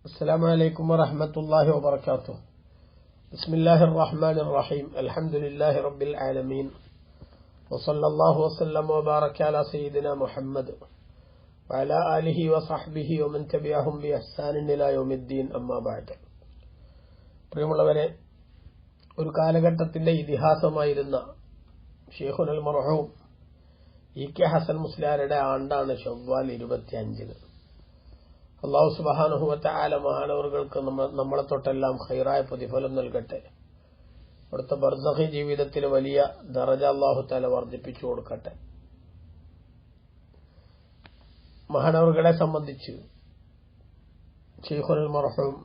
السلام عليكم ورحمة الله وبركاته. بسم الله الرحمن الرحيم. الحمد لله رب العالمين، وصلى الله وسلم وبارك على سيدنا محمد وعلى آله وصحبه ومن تبعهم بإحسان إلى يوم الدين. أما بعد. പ്രിയമുള്ളവരെ, ഒരു കാലഘട്ടത്തിന്റെ ഇതിഹാസമായിരുന്ന ഷെയ്ഖുൽ മർഹൂം ഇ കെ ഹസൻ മുസ്ലിയാരുടെ ആണ്ടാണ് ശവ്വാൽ 25-ന്. അല്ലാഹു സുബ്ഹാനഹു വ തആല മഹാനവറുകൾക്ക് നമ്മളെ തൊട്ടെല്ലാം ഖൈറായ പ്രതിഫലം നൽകട്ടെ. അവിടുത്തെ ബർസഖി ജീവിതത്തിൽ വലിയ ദറജ അല്ലാഹു തആല വർദ്ധിപ്പിച്ചു കൊടുക്കട്ടെ. മഹാനവറുകളെ സംബന്ധിച്ച് ഷെയ്ഖുൽ മർഹൂം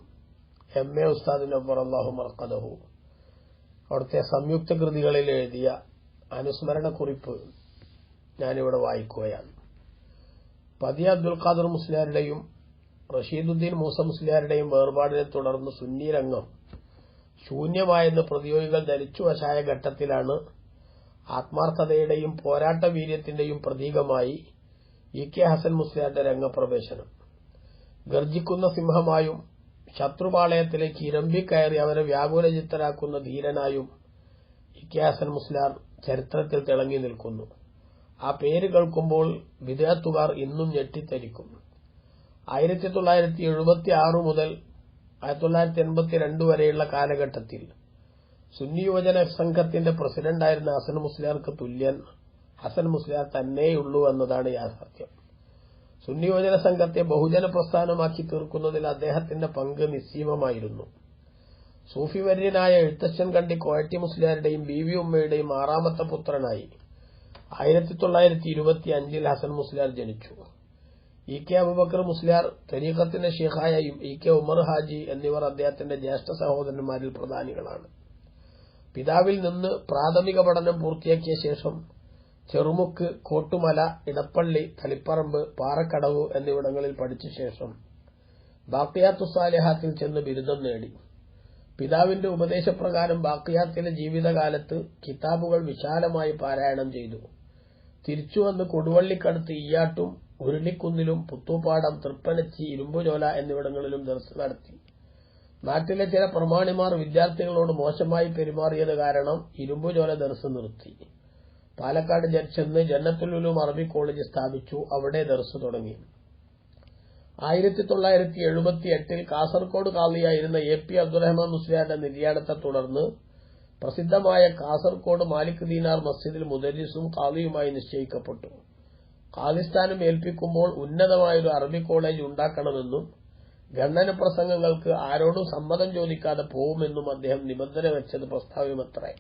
എം.എ. ഉസ്താദ് നവ്വറ അല്ലാഹു മർഖദഹു അവിടുത്തെ സംയുക്ത കൃതികളിൽ എഴുതിയ അനുസ്മരണ കുറിപ്പ് ഞാനിവിടെ വായിക്കുകയാണ്. പതിയ അബ്ദുൽ ഖാദർ മുസ്ലിയാരുടെയും റഷീദുദ്ദീൻ മൂസ മുസ്ലിയാരുടെയും വേർപാടിനെ തുടർന്ന് സുന്നി രംഗം ശൂന്യമായെന്ന് പ്രതിയോഗികൾ ധരിച്ചു വശായ ഘട്ടത്തിലാണ് ആത്മാർത്ഥതയുടെയും പോരാട്ട വീര്യത്തിന്റെയും പ്രതീകമായി ഇ കെ ഹസൻ മുസ്ലിയാരുടെ രംഗപ്രവേശനം. ഗർജിക്കുന്ന സിംഹമായും ശത്രുപാളയത്തിലേക്ക് ഇരമ്പിക്കയറി അവരെ വ്യാകുലചിത്തരാക്കുന്ന ധീരനായും ഇ കെ ഹസൻ മുസ്ലിയാർ ചരിത്രത്തിൽ തിളങ്ങി നിൽക്കുന്നു. ആ പേര് കേൾക്കുമ്പോൾ വിദേഹത്തുകാർ ഇന്നും ഞെട്ടിത്തരിക്കും. 1976 മുതൽ 1982 വരെയുള്ള കാലഘട്ടത്തിൽ സുന്നി യുവജന സംഘത്തിന്റെ പ്രസിഡന്റായിരുന്ന ഹസൻ മുസ്ലിയാർക്ക് തുല്യൻ ഹസൻ മുസ്ലിയാർ തന്നെയുള്ളൂ എന്നതാണ് യാഥാർത്ഥ്യം. സുന്നി യുവജന സംഘത്തെ ബഹുജന പ്രസ്ഥാനമാക്കി തീർക്കുന്നതിൽ അദ്ദേഹത്തിന്റെ പങ്ക് നിസ്സീമമായിരുന്നു. സൂഫി വര്യനായ എഴുത്തച്ഛൻ കണ്ടി കോയട്ടി മുസ്ലിയാരുടെയും ബീവി ഉമ്മയുടെയും 6ാമത്തെ പുത്രനായി 1925 ഹസൻ മുസ്ലിയാർ ജനിച്ചു. ഇ കെ അബൂബക്കർ മുസ്ലിയാർ തരീഖത്തിന്റെ ഷെയ്ഖായ ഇ കെ ഉമർ ഹാജി എന്നിവർ അദ്ദേഹത്തിന്റെ ജ്യേഷ്ഠ സഹോദരന്മാരിൽ പ്രധാനികളാണ്. പിതാവിൽ നിന്ന് പ്രാഥമിക പഠനം പൂർത്തിയാക്കിയ ശേഷം ചെറുമുക്ക്, കോട്ടുമല, ഇടപ്പള്ളി, തളിപ്പറമ്പ്, പാറക്കടവ് എന്നിവിടങ്ങളിൽ പഠിച്ച ശേഷം ബാഖിയാത്തു സാലിഹാത്തിൽ ചെന്ന് ബിരുദം നേടി. പിതാവിന്റെ ഉപദേശപ്രകാരം ബാഖിയാത്തിലെ ജീവിതകാലത്ത് കിതാബുകൾ വിശാലമായി പാരായണം ചെയ്തു. തിരിച്ചുവന്ന് കൊടുവള്ളിക്കടുത്ത് ഈയാട്ടും ഉരുളിക്കുന്നിലും പുത്തൂപ്പാടം, തൃപ്പനച്ചി, ഇരുമ്പുചോല എന്നിവിടങ്ങളിലും ദർസ് നടത്തി. നാട്ടിലെ ചില പ്രമാണിമാർ വിദ്യാർത്ഥികളോട് മോശമായി പെരുമാറിയത് കാരണം ഇരുമ്പുചോല ദർസ് നിർത്തി. പാലക്കാട് ചെന്ന് ജന്നത്തുൽ ഉലൂം അറബി കോളേജ് സ്ഥാപിച്ചു. അവിടെ ദർസ് തുടങ്ങി. 1978 കാസർകോട് ഖാളിയായിരുന്ന എ പി അബ്ദുറഹ്മാൻ മുസ്ലിയാരുടെ നിര്യാണത്തെ തുടർന്ന് പ്രസിദ്ധമായ കാസർകോട് മാലിക് ദീനാർ മസ്ജിദിൽ മുദരിസും ഖാളിയുമായി നിശ്ചയിക്കപ്പെട്ടു. ഖാലിസ്ഥാനം ഏൽപ്പിക്കുമ്പോൾ ഉന്നതമായൊരു അറബി കോളേജ് ഉണ്ടാക്കണമെന്നും ഖണ്ഡന പ്രസംഗങ്ങൾക്ക് ആരോടും സമ്മതം ചോദിക്കാതെ പോവുമെന്നും അദ്ദേഹം നിബന്ധന വെച്ചത് പ്രസ്താവ്യമത്രേ.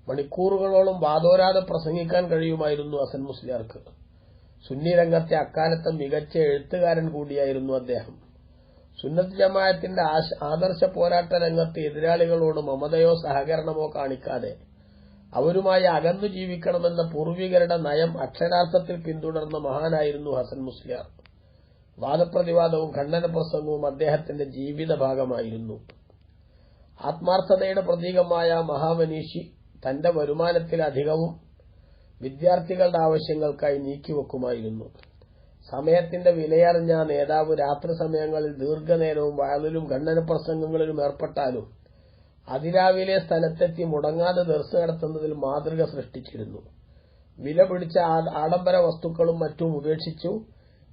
മണിക്കൂറുകളോളം വാദോരാതെ പ്രസംഗിക്കാൻ കഴിയുമായിരുന്നു ഹസൻ മുസ്ലിയാർക്ക്. സുന്നി രംഗത്തെ അക്കാലത്തെ മികച്ച എഴുത്തുകാരൻ കൂടിയായിരുന്നു അദ്ദേഹം. സുന്നത്ത് ജമാഅത്തിന്റെ ആദർശ പോരാട്ട രംഗത്ത് എതിരാളികളോട് മമതയോ സഹകരണമോ കാണിക്കാതെ അവരുമായി അകന്നു ജീവിക്കണമെന്ന പൂർവികരുടെ നയം അക്ഷരാർത്ഥത്തിൽ പിന്തുടർന്ന മഹാനായിരുന്നു ഹസൻ മുസ്ലിയാർ. വാദപ്രതിവാദവും ഖണ്ഡന പ്രസംഗവും അദ്ദേഹത്തിന്റെ ജീവിത ഭാഗമായിരുന്നു. ആത്മാർത്ഥതയുടെ പ്രതീകമായ മഹാമനീഷി തന്റെ വരുമാനത്തിലധികവും വിദ്യാർത്ഥികളുടെ ആവശ്യങ്ങൾക്കായി നീക്കിവെക്കുമായിരുന്നു. സമയത്തിന്റെ വിലയറിഞ്ഞ നേതാവ് രാത്രി സമയങ്ങളിൽ ദീർഘനേരവും വയലിലും ഖണ്ഡന പ്രസംഗങ്ങളിലും ഏർപ്പെട്ടാലും അതിരാവിലെ സ്ഥലത്തെത്തി മുടങ്ങാതെ ദർസ് നടത്തുന്നതിൽ മാതൃക സൃഷ്ടിച്ചിരുന്നു. വില പിടിച്ച ആഡംബര വസ്തുക്കളും മറ്റും ഉപേക്ഷിച്ചു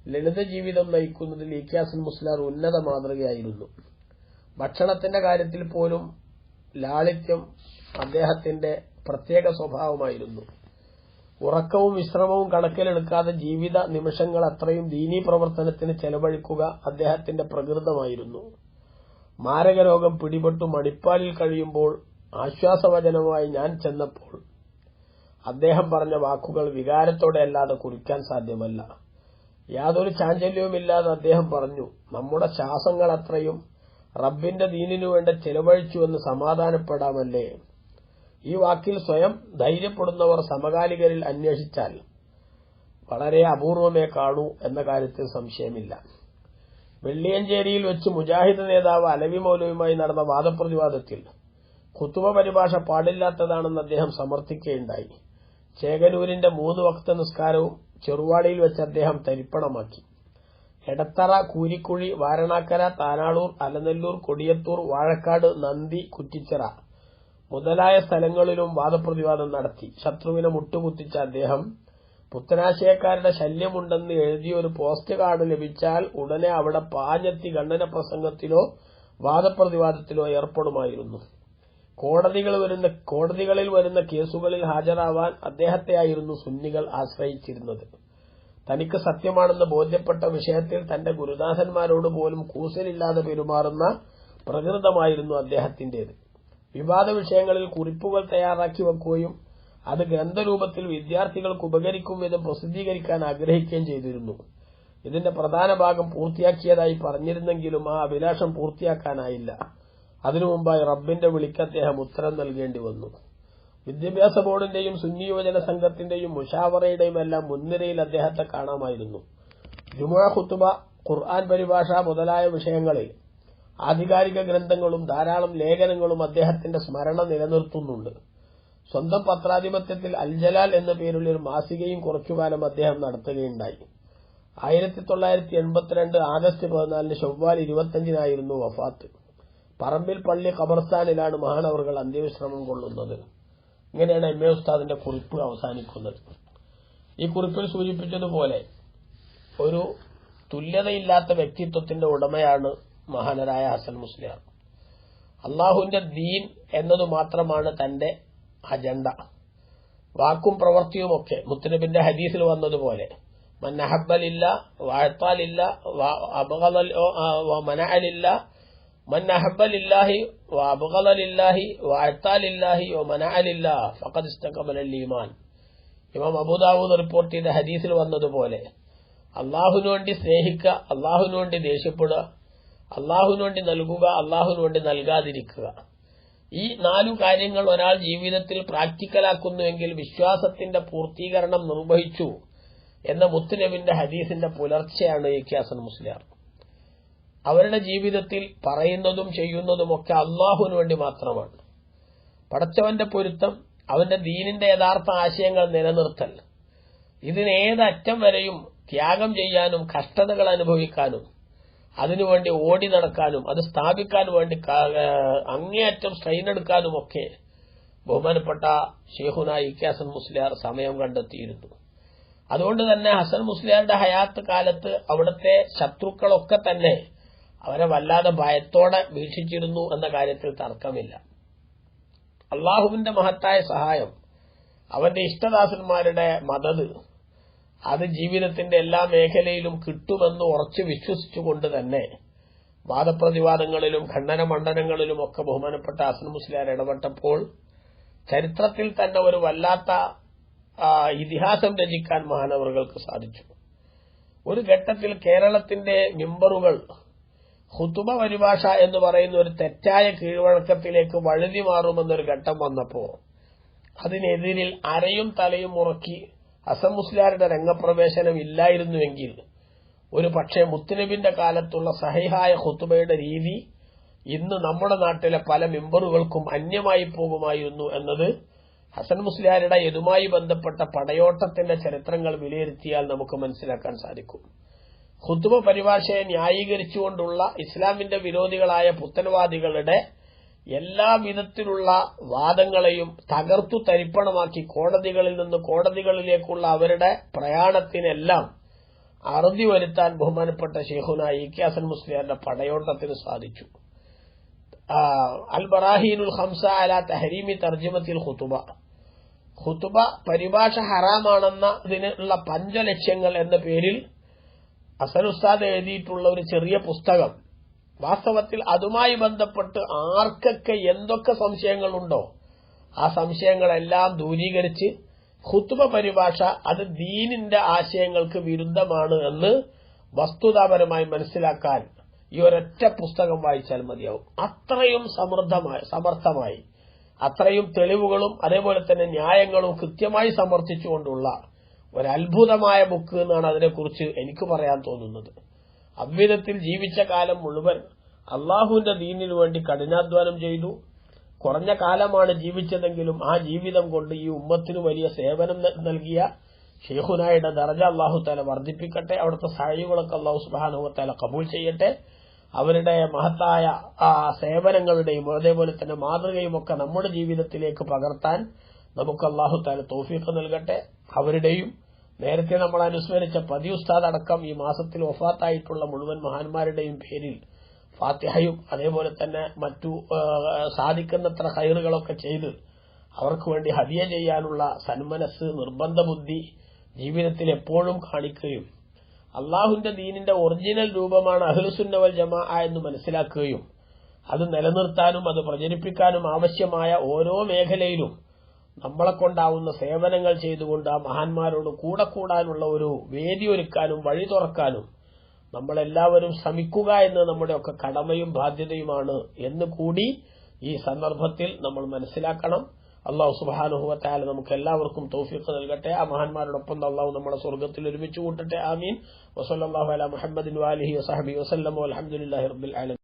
ലളിത ജീവിതം നയിക്കുന്നതിൽ ഇ കെ ഹസൻ മുസ്ലിയാർ ഉന്നത മാതൃകയായിരുന്നു. ഭക്ഷണത്തിന്റെ കാര്യത്തിൽ പോലും ലാളിത്യം അദ്ദേഹത്തിന്റെ പ്രത്യേക സ്വഭാവമായിരുന്നു. ഉറക്കവും വിശ്രമവും കണക്കിലെടുക്കാതെ ജീവിത നിമിഷങ്ങൾ അത്രയും ദീനീ പ്രവർത്തനത്തിന് ചെലവഴിക്കുക അദ്ദേഹത്തിന്റെ പ്രകൃതമായിരുന്നു. മാരകരോഗം പിടിപെട്ടു മണിപ്പാലിൽ കഴിയുമ്പോൾ ആശ്വാസവചനമായി ഞാൻ ചെന്നപ്പോൾ അദ്ദേഹം പറഞ്ഞ വാക്കുകൾ വികാരത്തോടെ അല്ലാതെ കുറിക്കാൻ സാധ്യമല്ല. യാതൊരു ചാഞ്ചല്യവുമില്ലാതെ അദ്ദേഹം പറഞ്ഞു, നമ്മുടെ ശ്വാസങ്ങൾ അത്രയും റബ്ബിന്റെ ദീനിനു വേണ്ടി ചെലവഴിച്ചുവെന്ന് സമാധാനപ്പെടാമല്ലേ. ഈ വാക്കിൽ സ്വയം ധൈര്യപ്പെടുന്നവർ സമകാലികരിൽ അന്വേഷിച്ചാൽ വളരെ അപൂർവമേ കാണൂ എന്ന കാര്യത്തിൽ സംശയമില്ല. വെള്ളിയഞ്ചേരിയിൽ വെച്ച് മുജാഹിദ് നേതാവ് അലവി മൗലവിയുമായി നടന്ന വാദപ്രതിവാദത്തിൽ ഖുതുബ പരിഭാഷ പാടില്ലാത്തതാണെന്ന് അദ്ദേഹം സമർത്ഥിക്കുകയുണ്ടായി. ചേകനൂരിന്റെ 3 വക്ത നിസ്കാരവും ചെറുവാടിയിൽ വെച്ച് അദ്ദേഹം തരിപ്പണമാക്കി. എടത്തറ, കൂരിക്കുഴി, വാരണാക്കര, താനാളൂർ, അലനല്ലൂർ, കൊടിയത്തൂർ, വാഴക്കാട്, നന്ദി, കുറ്റിച്ചിറ മുതലായ സ്ഥലങ്ങളിലും വാദപ്രതിവാദം നടത്തി. ശത്രുവിനെ മുട്ടുകുത്തിച്ച അദ്ദേഹം പുത്തനാശയക്കാരുടെ ശല്യമുണ്ടെന്ന് എഴുതിയൊരു പോസ്റ്റ് കാർഡ് ലഭിച്ചാൽ ഉടനെ അവിടെ പാഞ്ഞെത്തി ഖണ്ഡന പ്രസംഗത്തിലോ വാദപ്രതിവാദത്തിലോ ഏർപ്പെടുമായിരുന്നു. കോടതികളിൽ വരുന്ന കേസുകളിൽ ഹാജരാവാൻ അദ്ദേഹത്തെയായിരുന്നു സുന്നികൾ ആശ്രയിച്ചിരുന്നത്. തനിക്ക് സത്യമാണെന്ന് ബോധ്യപ്പെട്ട വിഷയത്തിൽ തന്റെ ഗുരുനാഥന്മാരോട് പോലും കൂസലില്ലാതെ പെരുമാറുന്ന പ്രകൃതമായിരുന്നു അദ്ദേഹത്തിന്റേത്. വിവാദ വിഷയങ്ങളിൽ കുറിപ്പുകൾ തയ്യാറാക്കി വെക്കുകയും അത് ഗ്രന്ഥരൂപത്തിൽ വിദ്യാർത്ഥികൾക്ക് ഉപകരിക്കും വിധം പ്രസിദ്ധീകരിക്കാൻ ആഗ്രഹിക്കുകയും ചെയ്തിരുന്നു. ഇതിന്റെ പ്രധാന ഭാഗം പൂർത്തിയാക്കിയതായി പറഞ്ഞിരുന്നെങ്കിലും ആ അഭിലാഷം പൂർത്തിയാക്കാനായില്ല. അതിനു മുമ്പായി റബ്ബിന്റെ വിളിക്ക് അദ്ദേഹം ഉത്തരം നൽകേണ്ടി വന്നു. വിദ്യാഭ്യാസ ബോർഡിന്റെയും സുന്നി യുവജന സംഘത്തിന്റെയും മുഷാവറയുടെയും എല്ലാം മുൻനിരയിൽ അദ്ദേഹത്തെ കാണാമായിരുന്നു. ജുമുഅ ഖുതുബ, ഖുർആൻ പരിഭാഷ മുതലായ വിഷയങ്ങളിൽ ആധികാരിക ഗ്രന്ഥങ്ങളും ധാരാളം ലേഖനങ്ങളും അദ്ദേഹത്തിന്റെ സ്മരണ നിലനിർത്തുന്നുണ്ട്. സ്വന്തം പത്രാധിപത്യത്തിൽ അൽജലാൽ എന്ന പേരുള്ള ഒരു മാസികയും കുറച്ചുകാലം അദ്ദേഹം നടത്തുകയുണ്ടായി. 1982 ആഗസ്റ്റ് 14 ശവ്വാൽ 25 വഫാത്ത്. പറമ്പിൽ പള്ളി ഖബർസ്ഥാനിലാണ് മഹാനവറുകൾ അന്ത്യവിശ്രമം കൊള്ളുന്നത്. ഇങ്ങനെയാണ് എം എ ഉസ്താദിന്റെ കുറിപ്പ് അവസാനിക്കുന്നത്. ഈ കുറിപ്പിൽ സൂചിപ്പിച്ചതുപോലെ ഒരു തുല്യതയില്ലാത്ത വ്യക്തിത്വത്തിന്റെ ഉടമയാണ് മഹാനരായ ഹസൻ മുസ്ലിയാർ. അള്ളാഹുവിന്റെ ദീൻ എന്നതു മാത്രമാണ് തന്റെ അജണ്ട. വാക്കും പ്രവൃത്തിയുമൊക്കെ മുത്തുനബിന്റെ ഹദീസിൽ വന്നതുപോലെ മൻ അഹബ്ബലില്ല വഅത്താലില്ല വമനഅലില്ല മൻ അഹബ്ബലില്ലാഹി വഅബ്ഗദലില്ലാഹി വഅത്താലില്ലാഹി വമനഅലില്ലാഹി ഫഖദ് ഇസ്തഖബലൽ ഈമാൻ. ഇമാം അബൂദാവൂദ് റിപ്പോർട്ട് ചെയ്ത ഹദീസിൽ വന്നതുപോലെ അള്ളാഹുവിനു വേണ്ടി സ്നേഹിക്കുക, അള്ളാഹുവിനു വേണ്ടി ദേഷ്യപ്പെടുക, അള്ളാഹുവിനു വേണ്ടി നൽകുക, അള്ളാഹുവിനു വേണ്ടി നൽകാതിരിക്കുക. ഈ 4 കാര്യങ്ങൾ ഒരാൾ ജീവിതത്തിൽ പ്രാക്ടിക്കലാക്കുന്നുവെങ്കിൽ വിശ്വാസത്തിന്റെ പൂർത്തീകരണം നിർവഹിച്ചു എന്ന മുത്തുനബിന്റെ ഹദീസിന്റെ പുലർച്ചെയാണ് എ കെ ഹസൻ മുസ്ലിയാർ. അവരുടെ ജീവിതത്തിൽ പറയുന്നതും ചെയ്യുന്നതുമൊക്കെ അള്ളാഹുവിനു വേണ്ടി മാത്രമാണ്. പടച്ചവന്റെ പൊരുത്തം, അവന്റെ ദീനിന്റെ യഥാർത്ഥ ആശയങ്ങൾ നിലനിർത്തൽ, ഇതിനേതറ്റം വരെയും ത്യാഗം ചെയ്യാനും കഷ്ടതകൾ അനുഭവിക്കാനും അതിനുവേണ്ടി ഓടി നടക്കാനും അത് സ്ഥാപിക്കാൻ വേണ്ടി അങ്ങേയറ്റം സ്ട്രെയിൻ എടുക്കാനുമൊക്കെ ബഹുമാനപ്പെട്ട ഷെയ്ഖുന ഇ കെ ഹസൻ മുസ്ലിയാർ സമയം കണ്ടെത്തിയിരുന്നു. അതുകൊണ്ട് തന്നെ ഹസൻ മുസ്ലിയാരുടെ ഹയാത്ത് കാലത്ത് അവിടുത്തെ ശത്രുക്കളൊക്കെ തന്നെ അവരെ വല്ലാതെ ഭയത്തോടെ വീക്ഷിച്ചിരുന്നു എന്ന കാര്യത്തിൽ തർക്കമില്ല. അള്ളാഹുവിന്റെ മഹത്തായ സഹായം, അവന്റെ ഇഷ്ടദാസന്മാരുടെ മദത്, അത് ജീവിതത്തിന്റെ എല്ലാ മേഖലയിലും കിട്ടുമെന്ന് ഉറച്ചു വിശ്വസിച്ചുകൊണ്ട് തന്നെ വാദപ്രതിവാദങ്ങളിലും ഖണ്ഡന മണ്ഡനങ്ങളിലും ഒക്കെ ബഹുമാനപ്പെട്ട ഹസൻ മുസ്ലിയാർ ഇടപെട്ടപ്പോൾ ചരിത്രത്തിൽ തന്നെ ഒരു വല്ലാത്ത ഇതിഹാസം രചിക്കാൻ മഹാനവറുകൾക്ക് സാധിച്ചു. ഒരു ഘട്ടത്തിൽ കേരളത്തിന്റെ മിമ്പറുകൾ ഖുതുബ പരിഭാഷ എന്ന് പറയുന്ന ഒരു തെറ്റായ കീഴ്വഴക്കത്തിലേക്ക് വഴുതി മാറുമെന്നൊരു ഘട്ടം വന്നപ്പോ അതിനെതിരിൽ അരയും തലയും മുറക്കി ഹസൻ മുസ്ലിയാരുടെ രംഗപ്രവേശനം ഇല്ലായിരുന്നുവെങ്കിൽ ഒരു പക്ഷേ മുത്തുനബിന്റെ കാലത്തുള്ള സഹിഹായ ഖുതുബയുടെ രീതി ഇന്ന് നമ്മുടെ നാട്ടിലെ പല മിമ്പറുകൾക്കും അന്യമായി പോകുമായിരുന്നു എന്നത് ഹസൻ മുസ്ലിയാരുടെ ഇതുമായി ബന്ധപ്പെട്ട പടയോട്ടത്തിന്റെ ചരിത്രങ്ങൾ വിലയിരുത്തിയാൽ നമുക്ക് മനസ്സിലാക്കാൻ സാധിക്കും. ഖുതുബ പരിഭാഷയെ ന്യായീകരിച്ചുകൊണ്ടുള്ള ഇസ്ലാമിന്റെ വിരോധികളായ പുത്തൻവാദികളുടെ എല്ലാ വിധത്തിലുള്ള വാദങ്ങളെയും തകർത്തു തരിപ്പണമാക്കി കോടതികളിൽ നിന്ന് കോടതികളിലേക്കുള്ള അവരുടെ പ്രയാണത്തിനെല്ലാം അറുതി വരുത്താൻ ബഹുമാനപ്പെട്ട ഷെയ്ഖുന ഇ കെ ഹസൻ മുസ്ലിയാരുടെ പടയോട്ടത്തിന് സാധിച്ചു. അൽ ബറാഹീനുൽ ഖംസ അലാ തഹരീമി തർജിമത്തിൽ ഖുതുബ പരിഭാഷ ഹറാമാണെന്നതിനുള്ള 5 ലക്ഷ്യങ്ങൾ എന്ന പേരിൽ ഹസൻ ഉസ്താദ് എഴുതിയിട്ടുള്ള ഒരു ചെറിയ പുസ്തകം വാസ്തവത്തിൽ അതുമായി ബന്ധപ്പെട്ട് ആർക്കൊക്കെ എന്തൊക്കെ സംശയങ്ങളുണ്ടോ ആ സംശയങ്ങളെല്ലാം ദൂരീകരിച്ച് ഖുതുബ പരിഭാഷ അത് ദീനിന്റെ ആശയങ്ങൾക്ക് വിരുദ്ധമാണ് എന്ന് വസ്തുതാപരമായി മനസ്സിലാക്കാൻ ഈ ഒരൊറ്റ പുസ്തകം വായിച്ചാൽ മതിയാവും. അത്രയും സമർത്ഥമായി അത്രയും തെളിവുകളും അതേപോലെ തന്നെ ന്യായങ്ങളും കൃത്യമായി സമർത്ഥിച്ചുകൊണ്ടുള്ള ഒരത്ഭുതമായ ബുക്ക് എന്നാണ് അതിനെക്കുറിച്ച് എനിക്ക് പറയാൻ തോന്നുന്നത്. അദ്വൈതത്തിൽ ജീവിച്ച കാലം മുഴുവൻ അള്ളാഹുവിന്റെ ദീനിനു വേണ്ടി കഠിനാധ്വാനം ചെയ്തു. കുറഞ്ഞ കാലമാണ് ജീവിച്ചതെങ്കിലും ആ ജീവിതം കൊണ്ട് ഈ ഉമ്മത്തിനു വലിയ സേവനം നൽകിയ ഷെയ്ഖുനായുടെ ദർജ അല്ലാഹു തആല വർദ്ധിപ്പിക്കട്ടെ. അവിടുത്തെ സഅയുകളൊക്കെ അല്ലാഹു സുബ്ഹാനഹു വ തആല കബൂൽ ചെയ്യട്ടെ. അവരുടെ മഹത്തായ സേവനങ്ങളുടെയും അതേപോലെ തന്നെ മാതൃകയും ഒക്കെ നമ്മുടെ ജീവിതത്തിലേക്ക് പകർത്താൻ നമുക്ക് അല്ലാഹു തആല തൗഫീഖ് നൽകട്ടെ. അവരുടെയും നേരത്തെ നമ്മൾ അനുസ്മരിച്ച പതി ഉസ്താദ് അടക്കം ഈ മാസത്തിൽ വഫാത്തായിട്ടുള്ള മുഴുവൻ മഹാന്മാരുടെയും പേരിൽ ഫാത്തിഹയും അതേപോലെ തന്നെ മറ്റു സാധിക്കുന്നത്ര ഖൈറുകളൊക്കെ ചെയ്ത് അവർക്ക് വേണ്ടി ഹദിയ ചെയ്യാനുള്ള സന്മനസ്, നിർബന്ധ ബുദ്ധി ജീവിതത്തിൽ എപ്പോഴും കാണിക്കുകയും അള്ളാഹുവിന്റെ ദീനിന്റെ ഒറിജിനൽ രൂപമാണ് അഹ്ലുസുന്ന വൽ ജമാഅ എന്ന് മനസ്സിലാക്കുകയും അത് നിലനിർത്താനും അത് പ്രചരിപ്പിക്കാനും ആവശ്യമായ ഓരോ മേഖലയിലും നമ്മളെ കൊണ്ടാവുന്ന സേവനങ്ങൾ ചെയ്തുകൊണ്ട് ആ മഹാന്മാരോട് കൂടെ കൂടാനുള്ള ഒരു വേദി ഒരുക്കാനും വഴി തുറക്കാനും നമ്മളെല്ലാവരും ശ്രമിക്കുക എന്ന് നമ്മുടെയൊക്കെ കടമയും ബാധ്യതയുമാണ് എന്ന് കൂടി ഈ സന്ദർഭത്തിൽ നമ്മൾ മനസ്സിലാക്കണം. അല്ലാഹു സുബ്ഹാനഹു വ തആല നമുക്ക് എല്ലാവർക്കും തൗഫീഖ് നൽകട്ടെ. ആ മഹാന്മാരോടൊപ്പം അല്ലാഹു നമ്മളെ സ്വർഗ്ഗത്തിൽ ഒരുമിച്ച് കൂട്ടട്ടെ. ആമീൻ. വസല്ലല്ലാഹു അലാ മുഹമ്മദിൻ വഅലിഹി വസഹബിഹി വസല്ലം വൽഹംദുലില്ലാഹി റബ്ബിൽ ആലമീൻ.